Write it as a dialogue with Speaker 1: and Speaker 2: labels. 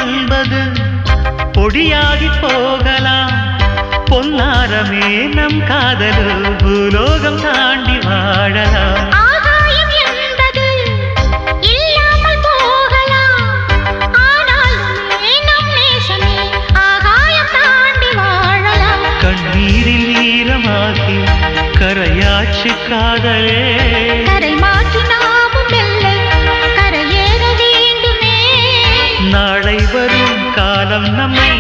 Speaker 1: என்பது பொடியாகி போகலாம். பொன்னாரமே நம் காதலு பூலோகம் தாண்டி வாழலாம்.
Speaker 2: ஆகாயம் என்பது இல்லாமல் போகலாம். ஆனாலுமே நம் நேசமே ஆகாயம் தாண்டி வாழலாம்.
Speaker 1: கண்ணீரில் ஈரமாகி கரையாட்சி காதலே
Speaker 2: கரை மாற்றி நாமும் வெல்ல கரையேற வேண்டுமே.
Speaker 1: நாளை வரும் காலம் நம்மை